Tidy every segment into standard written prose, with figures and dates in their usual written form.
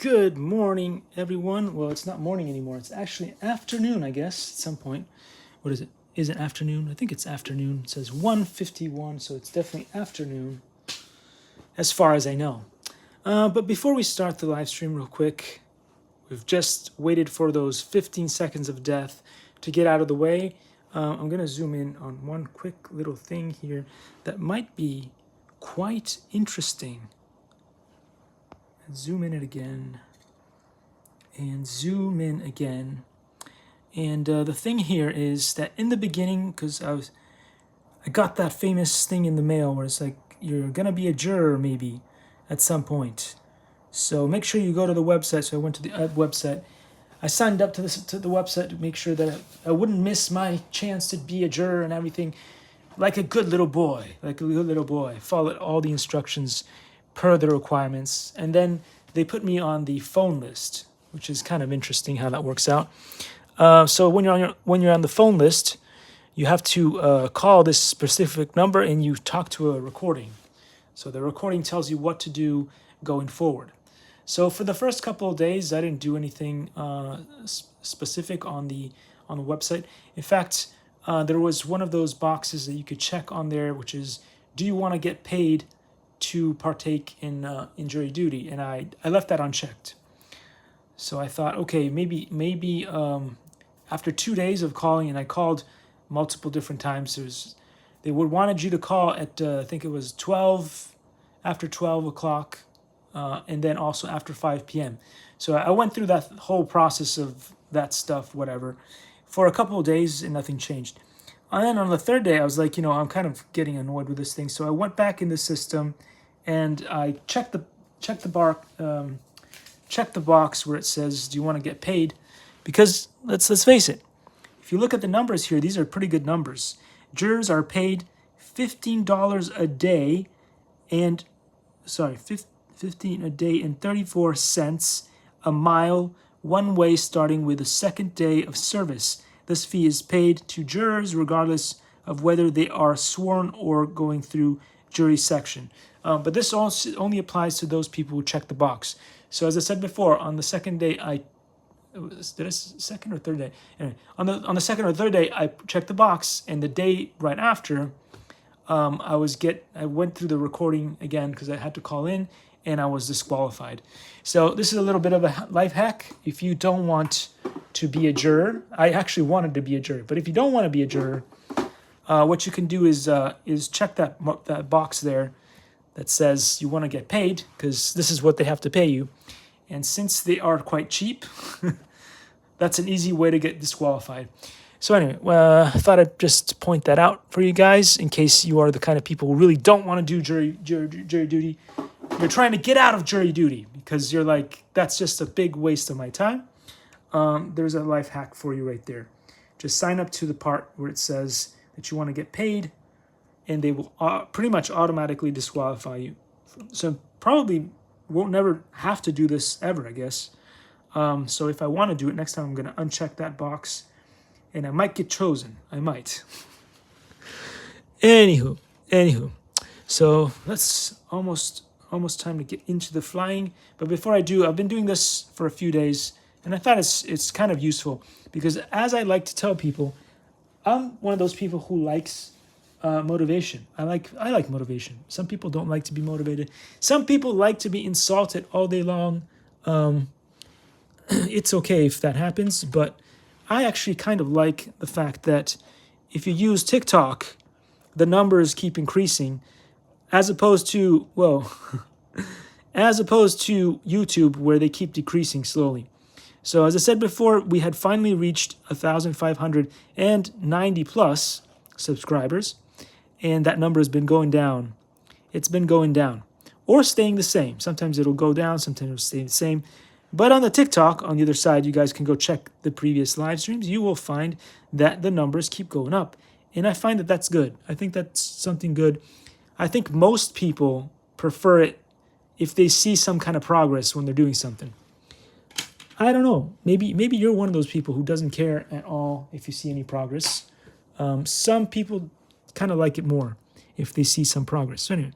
Good morning, everyone. Well, it's not morning anymore. It's actually afternoon, I guess, at some point. What is it? Is it afternoon? I think it's afternoon. It says 1:51, so it's definitely afternoon, as far as I know. But before we start the live stream real quick, we've just waited for those 15 seconds of death to get out of the way. I'm going to zoom in on one quick little thing here that might be quite interesting. Zoom in it again and zoom in again. And the thing here is that in the beginning, because I got that famous thing in the mail where it's like, you're gonna be a juror maybe at some point. So make sure you go to the website. So I went to the website. I signed up to the website to make sure that I wouldn't miss my chance to be a juror and everything. Like a good little boy, followed all the instructions per the requirements, and then they put me on the phone list, which is kind of interesting how that works out. So when you're on the phone list, you have to call this specific number and you talk to a recording. So the recording tells you what to do going forward. So for the first couple of days, I didn't do anything specific on the website. In fact, there was one of those boxes that you could check on there, which is, do you want to get paid to partake in jury duty? And I left that unchecked. So I thought, okay, maybe after 2 days of calling, and I called multiple different times, they wanted you to call at I think it was after 12 o'clock, and then also after 5 p.m. So I went through that whole process of that stuff, whatever, for a couple of days, and nothing changed. And then on the third day, I was like, I'm kind of getting annoyed with this thing. So I went back in the system, and I checked the box where it says, "Do you want to get paid?" Because let's face it, if you look at the numbers here, these are pretty good numbers. Jurors are paid $15 a day, and 15 a day and 34 cents a mile one way, starting with the second day of service. This fee is paid to jurors regardless of whether they are sworn or going through jury section. But this also only applies to those people who check the box. So as I said before, on the second day, second or third day? Anyway, on the second or third day, I checked the box, and the day right after, I went through the recording again because I had to call in, and I was disqualified. So this is a little bit of a life hack. If you don't want to be a juror, I actually wanted to be a juror, but if you don't want to be a juror, what you can do is check that box there that says you want to get paid, because this is what they have to pay you. And since they are quite cheap, that's an easy way to get disqualified. So anyway, I thought I'd just point that out for you guys in case you are the kind of people who really don't want to do jury duty. You're trying to get out of jury duty because you're like, that's just a big waste of my time. There's a life hack for you right there. Just sign up to the part where it says that you want to get paid, and they will pretty much automatically disqualify you. So probably won't never have to do this ever, I guess. So if I want to do it next time, I'm going to uncheck that box, and I might get chosen. I might. Anywho. So that's almost time to get into the flying. But before I do, I've been doing this for a few days, and I thought it's kind of useful because, as I like to tell people, I'm one of those people who likes motivation. I like motivation. Some people don't like to be motivated. Some people like to be insulted all day long. It's okay if that happens, but I actually kind of like the fact that if you use TikTok, the numbers keep increasing, as opposed to YouTube, where they keep decreasing slowly. So as I said before, we had finally reached 1,590 plus subscribers, and that number has been going down. It's been going down or staying the same. Sometimes it'll go down, sometimes it'll stay the same. But on the TikTok, on the other side, you guys can go check the previous live streams. You will find that the numbers keep going up. And I find that that's good. I think that's something good. I think most people prefer it if they see some kind of progress when they're doing something. I don't know. Maybe you're one of those people who doesn't care at all if you see any progress. Some people kind of like it more if they see some progress. So anyway,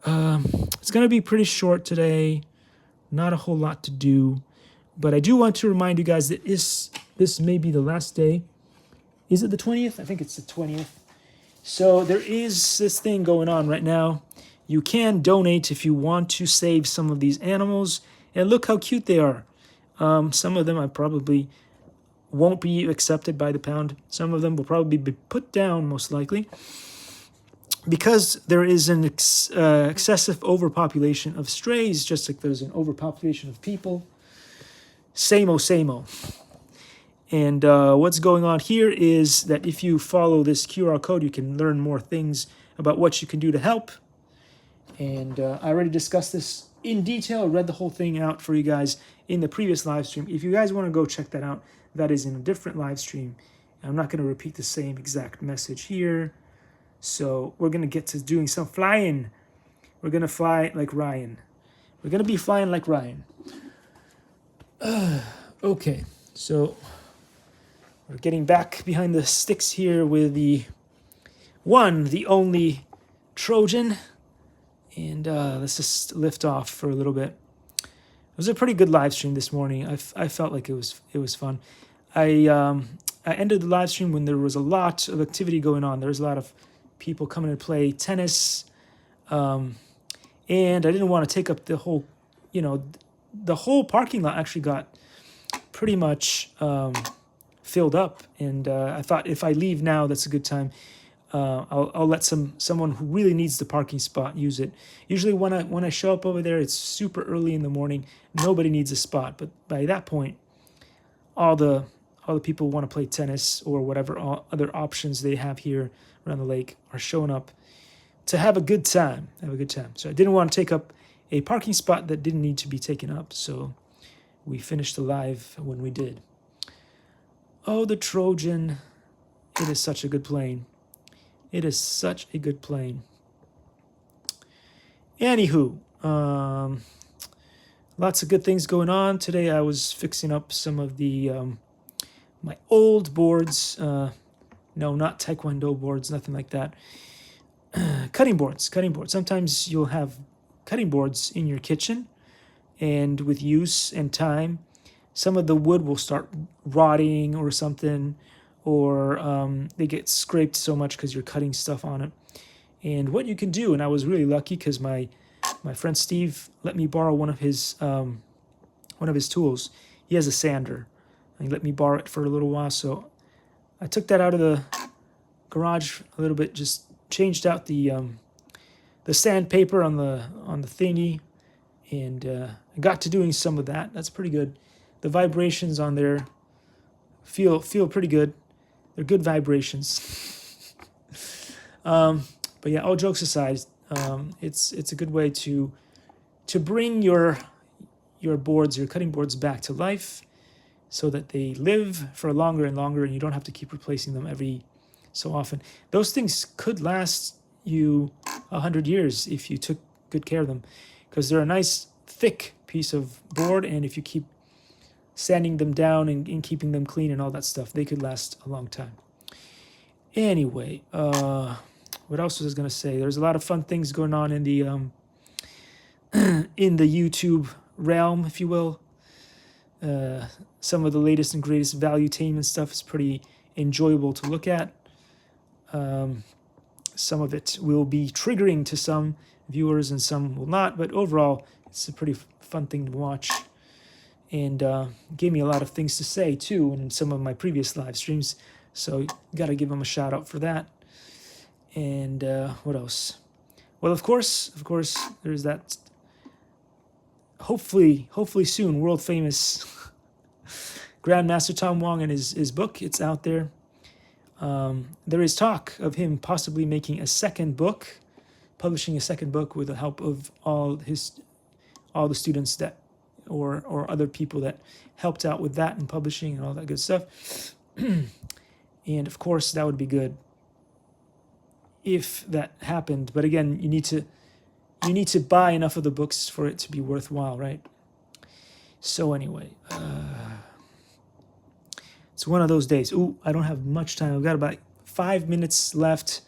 it's going to be pretty short today. Not a whole lot to do. But I do want to remind you guys that this may be the last day. Is it the 20th? I think it's the 20th. So there is this thing going on right now. You can donate if you want to save some of these animals. And look how cute they are. Some of them I probably won't be accepted by the pound. Some of them will probably be put down, most likely, because there is an excessive overpopulation of strays, just like there's an overpopulation of people. Same-o, same-o. And what's going on here is that if you follow this QR code, you can learn more things about what you can do to help. And I already discussed this in detail, read the whole thing out for you guys in the previous live stream. If you guys want to go check that out, that is in a different live stream. I'm not going to repeat the same exact message here. So we're going to get to doing some flying. We're going to fly like Ryan. We're going to be flying like Ryan. Okay, so we're getting back behind the sticks here with the only Trojan. And let's just lift off for a little bit. It was a pretty good live stream this morning. I felt like it was fun. I ended the live stream when there was a lot of activity going on. There was a lot of people coming to play tennis, and I didn't want to take up the whole, the whole parking lot actually got pretty much filled up. And I thought if I leave now, that's a good time. I'll let someone who really needs the parking spot use it. Usually when I show up over there, it's super early in the morning. Nobody needs a spot, but by that point, all the people who want to play tennis or whatever other options they have here around the lake are showing up to have a good time. So I didn't want to take up a parking spot that didn't need to be taken up. So we finished the live when we did. Oh, the Trojan! It is such a good plane. It is such a good plane. Anywho, lots of good things going on. Today I was fixing up some of the my old boards. No, not Taekwondo boards, nothing like that. Cutting boards. Sometimes you'll have cutting boards in your kitchen, and with use and time, some of the wood will start rotting or something, or they get scraped so much because you're cutting stuff on it. And what you can do, and I was really lucky because my friend Steve let me borrow one of his tools. He has a sander, and he let me borrow it for a little while. So I took that out of the garage a little bit, just changed out the sandpaper on the thingy, and I got to doing some of that. That's pretty good. The vibrations on there feel pretty good. They're good vibrations. But yeah, all jokes aside, it's a good way to bring your boards, your cutting boards, back to life, so that they live for longer and longer, and you don't have to keep replacing them every so often. Those things could last you 100 years if you took good care of them, because they're a nice thick piece of board, and if you keep sanding them down and keeping them clean and all that stuff, they could last a long time. Anyway, what else was I going to say? There's a lot of fun things going on in the YouTube realm, if you will. Some of the latest and greatest valuetainment stuff is pretty enjoyable to look at. Some of it will be triggering to some viewers and some will not, but overall, it's a pretty fun thing to watch. And gave me a lot of things to say too in some of my previous live streams, so got to give them a shout out for that. And what else? Well, of course, there's that. Hopefully soon, world famous Grandmaster Tom Wong and his book. It's out there. There is talk of him possibly making a second book, publishing a second book with the help of all the students that. Or other people that helped out with that and publishing and all that good stuff. And of course, that would be good if that happened. But again, you need to buy enough of the books for it to be worthwhile, right? So anyway, it's one of those days. Ooh, I don't have much time. I've got about 5 minutes left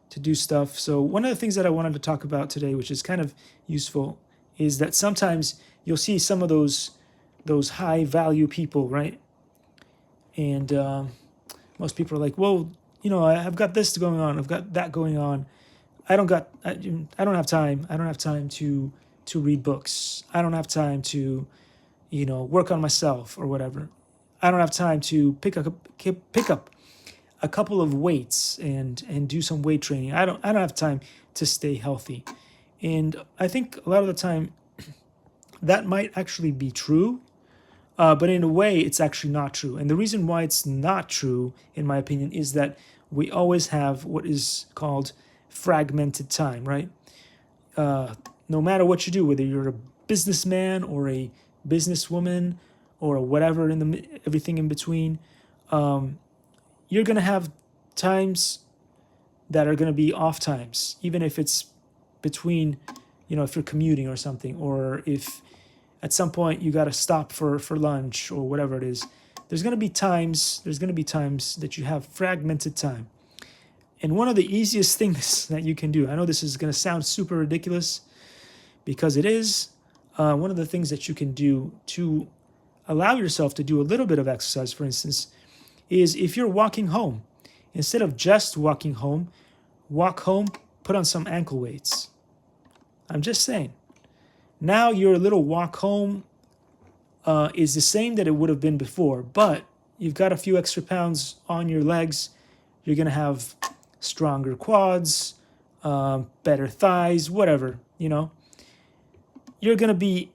to do stuff. So one of the things that I wanted to talk about today, which is kind of useful, is that sometimes you'll see some of those high value people, right? And most people are like, well, I've got this going on, I've got that going on. I don't have time. I don't have time to read books. I don't have time to, work on myself or whatever. I don't have time to pick up a couple of weights and do some weight training. I don't have time to stay healthy. And I think a lot of the time that might actually be true, but in a way it's actually not true. And the reason why it's not true, in my opinion, is that we always have what is called fragmented time, right? No matter what you do, whether you're a businessman or a businesswoman or whatever, everything in between, you're going to have times that are going to be off times, even if it's between, if you're commuting or something, or if at some point you got to stop for lunch or whatever it is. There's going to be times that you have fragmented time. And one of the easiest things that you can do, I know this is going to sound super ridiculous because it is, one of the things that you can do to allow yourself to do a little bit of exercise, for instance, is if you're walking home, instead of just walking home, walk home, put on some ankle weights. I'm just saying. Now your little walk home is the same that it would have been before, but you've got a few extra pounds on your legs. You're going to have stronger quads, better thighs, whatever, You're going to be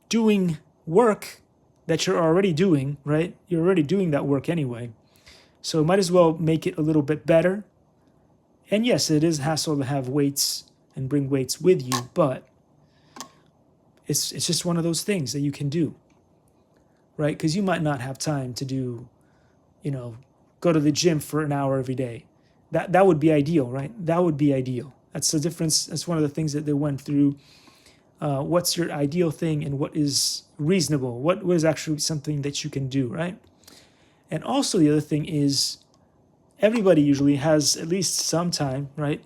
doing work that you're already doing, right? You're already doing that work anyway. So might as well make it a little bit better. And yes, it is hassle to have weights and bring weights with you, but it's just one of those things that you can do, right? Because you might not have time to do, go to the gym for an hour every day. That would be ideal, right? That would be ideal. That's the difference. That's one of the things that they went through. What's your ideal thing and what is reasonable? What is actually something that you can do, right? And also the other thing is everybody usually has at least some time, right?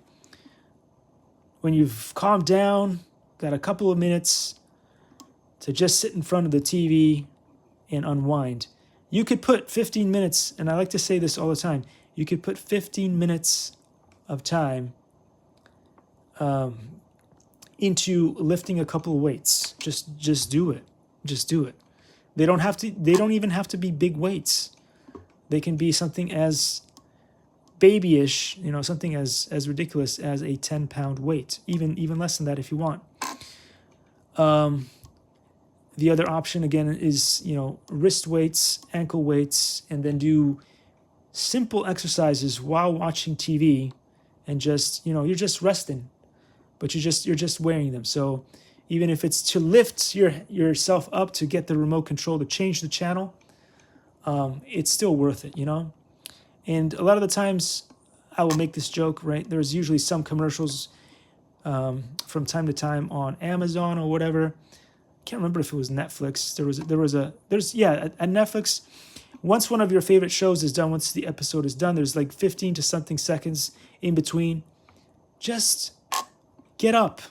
When you've calmed down, got a couple of minutes to just sit in front of the TV and unwind. You could put 15 minutes, and I like to say this all the time, you could put 15 minutes of time into lifting a couple of weights. Just do it. Just do it. They don't even have to be big weights. They can be something as babyish, something as ridiculous as a 10-pound weight, even less than that if you want. The other option again is, wrist weights, ankle weights, and then do simple exercises while watching TV and just, you're just resting, but you're just wearing them. So even if it's to lift yourself up to get the remote control to change the channel, it's still worth it, And a lot of the times I will make this joke, right? There's usually some commercials from time to time on Amazon or whatever. Can't remember if it was Netflix. At Netflix, once one of your favorite shows is done, once the episode is done, there's like 15 to something seconds in between. Just get up.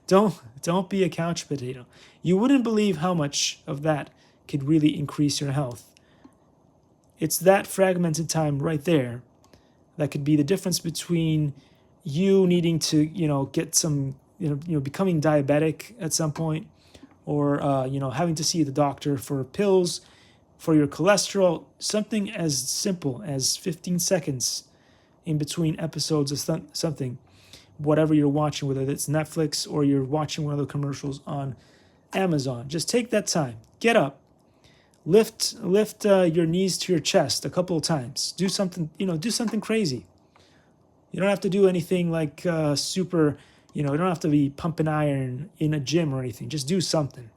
Don't be a couch potato. You wouldn't believe how much of that could really increase your health. It's that fragmented time right there that could be the difference between you needing to, get some, becoming diabetic at some point, or having to see the doctor for pills for your cholesterol. Something as simple as 15 seconds in between episodes of something, whatever you're watching, whether it's Netflix or you're watching one of the commercials on Amazon. Just take that time. Get up. Lift your knees to your chest a couple of times. Do something, do something crazy. You don't have to do anything like super, you don't have to be pumping iron in a gym or anything. Just do something.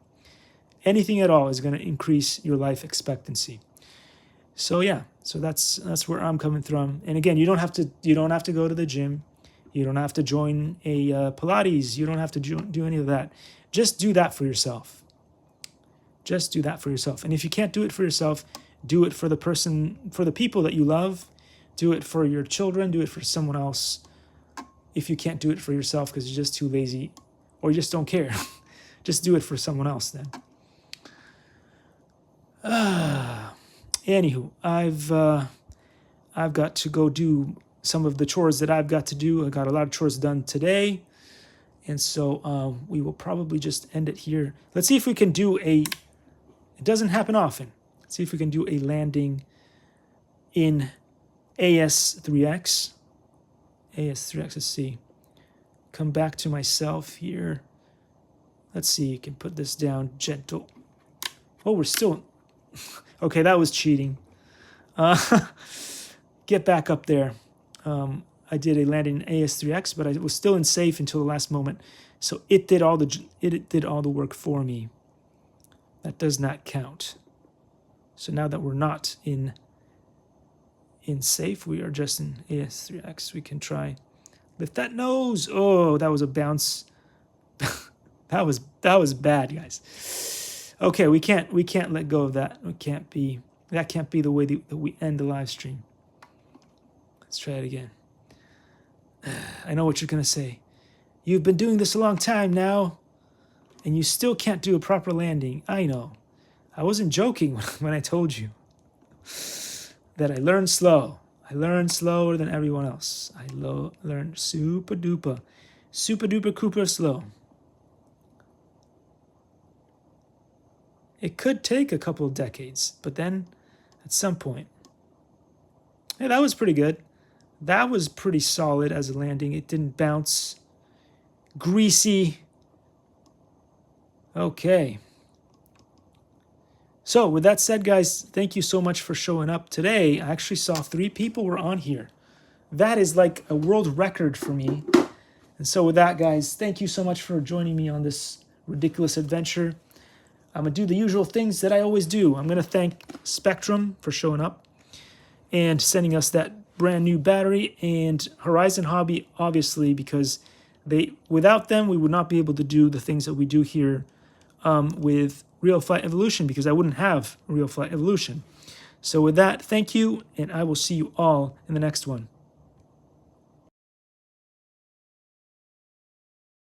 Anything at all is going to increase your life expectancy. So yeah, so that's where I'm coming from. And again, you don't have to go to the gym. You don't have to join a Pilates. You don't have to do any of that. Just do that for yourself. Just do that for yourself. And if you can't do it for yourself, do it for the people that you love. Do it for your children. Do it for someone else. If you can't do it for yourself because you're just too lazy or you just don't care. Just do it for someone else then. Anywho, I've got to go do some of the chores that I've got to do. I got a lot of chores done today. And so we will probably just end it here. Let's see if we can do it doesn't happen often. Let's see if we can do a landing in AS3X. AS3X, let's see. Come back to myself here. Let's see, you can put this down gentle. Oh, we're still, okay, that was cheating. Get back up there. I did a landing in AS3X, but I was still in safe until the last moment. So it did all the work for me. That does not count. So now that we're not in safe, we are just in AS3X. We can try lift that nose. Oh, that was a bounce. that was bad, guys. Okay, we can't let go of that. That can't be the way that we end the live stream. Let's try it again. I know what you're going to say. You've been doing this a long time now, and you still can't do a proper landing. I know. I wasn't joking when I told you that I learned slow. I learned slower than everyone else. I learned super duper Cooper slow. It could take a couple of decades, but then at some point. Hey, that was pretty good. That was pretty solid as a landing. It didn't bounce. Greasy. Okay. So with that said, guys, thank you so much for showing up today. I actually saw 3 people were on here. That is like a world record for me. And so with that, guys, thank you so much for joining me on this ridiculous adventure. I'm going to do the usual things that I always do. I'm going to thank Spectrum for showing up and sending us that brand new battery, and Horizon Hobby, obviously, because without them, we would not be able to do the things that we do here with Real Flight Evolution, because I wouldn't have Real Flight Evolution. So with that, thank you, and I will see you all in the next one.